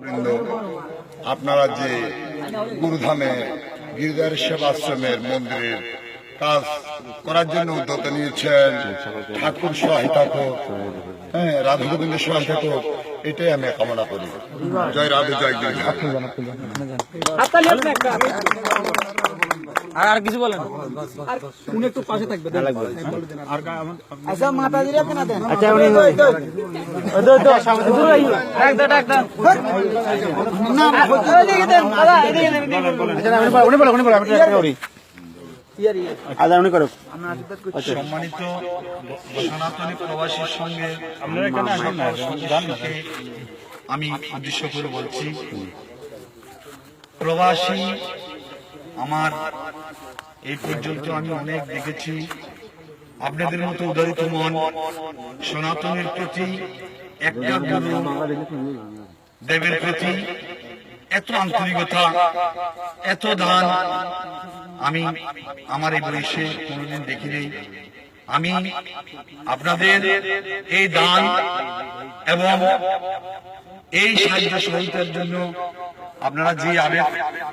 বৃন্দ, আপনারা যে গুরুধামে গিরিধার সেবাশ্রমের মন্দিরের কাজ করার জন্য উদ্যোগ নিয়েছেন, ঠাকুর সহায় থাকুক, হ্যাঁ, রাধা গোবিন্দের সহায় থাকুক, এটাই আমি কামনা করি। জয় রাধে, জয় গিরিধা। আর কিছু বলেন, উনি একটু পাশে থাকবে। আচ্ছা মাতাজিরা কেন দেন? আচ্ছা উনি সম্মানিত সনাতনী প্রবাসীর সঙ্গে আমি উদ্দেশ্য করে বলছি, প্রবাসী আমার এই পর্যন্ত আমি অনেক দেখেছি। আপনাদের মতো উদারিত মন সনাতনের প্রতি, একটা গুরু দেবের প্রতি এত আন্তরিকতা, এত দান আমি আমার এই বয়সে কোনোদিন দেখিনি। আমি আপনাদের এই দান এবং এই সাহায্য সহযোগিতার জন্য আপনারা যে আবেগ,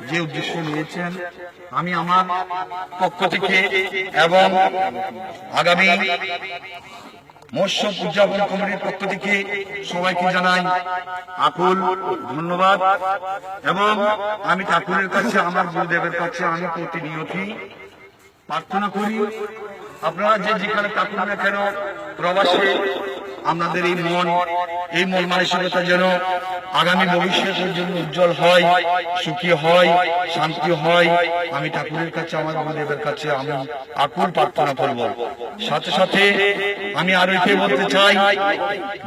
যে উদ্দেশ্য নিয়েছেন, আমি আমার পক্ষ থেকে এবং আগামী মৎস্য উদযাপন কমিটির পক্ষ থেকে সবাইকে জানাই আকুল ধন্যবাদ। এবং আমি ঠাকুরের কাছে, আমার গুরুদেবের কাছে আমি প্রতিনিয়তই প্রার্থনা করি, আপনারা যে যেখানে থাকুন না কেন প্রবাসে, আপনাদের এই মন মানসিকতা যেন আগামী ভবিষ্যতের জন্য উজ্জ্বল হয়, সুখী হয়, শান্তি হয়। আমি ঠাকুরের কাছে, আমার গুরুদেবের কাছে আমি আকুল প্রার্থনা করব। সাথে সাথে আমি আরো এটাই বলতে চাই,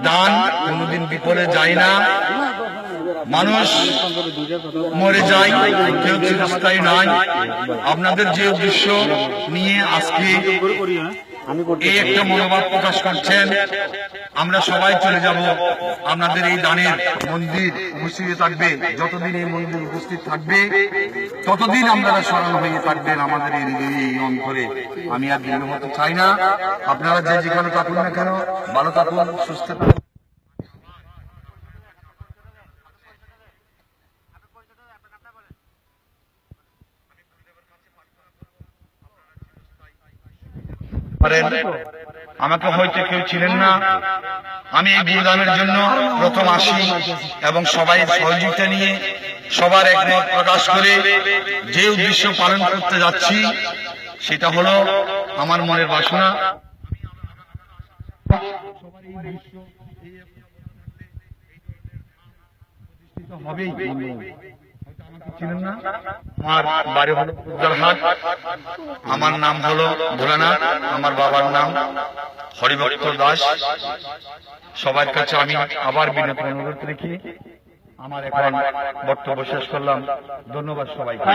দান কোনোদিন বিফলে যায় না। মানুষ মরে যায়, কেউ চিরস্থায়ী নয়। আপনাদের যে উদ্দেশ্য নিয়ে আজকে এই একটা মনোভাব প্রকাশ করছেন, আমরা সবাই চলে যাব। আপনাদের এই দানের মন্দির উপস্থিত থাকবে, যতদিন এই মন্দির উপস্থিত থাকবে ততদিন আপনারা স্মরণ হয়ে থাকবেন আমাদের এই অন্তরে। আমি আর ভিন্ন হতে চাই না। আপনারা যে যেখানে থাকুন না কেন, ভালো থাকুন, সুস্থ থাকুন। আমাকে হয়তো কেউ ছিলেন না, আমি এই গুরুদানের জন্য প্রথম আসি এবং সবাই সহযোগিতা নিয়ে সবার একমত প্রকাশ করে যে উদ্দেশ্য পালন করতে যাচ্ছি, সেটা হলো আমার মনের বাসনা। ছিলেন না, আমার বাড়ি হলো উজ্জ্বলহাট, আমার নাম হলো ভোলানাথ, আমার বাবার নাম হরিভক্ত দাস। সবার কাছে আমি আবার বিনীত অনুরোধ রেখে আমার এখন বক্তব্য শেষ করলাম। ধন্যবাদ সবাইকে।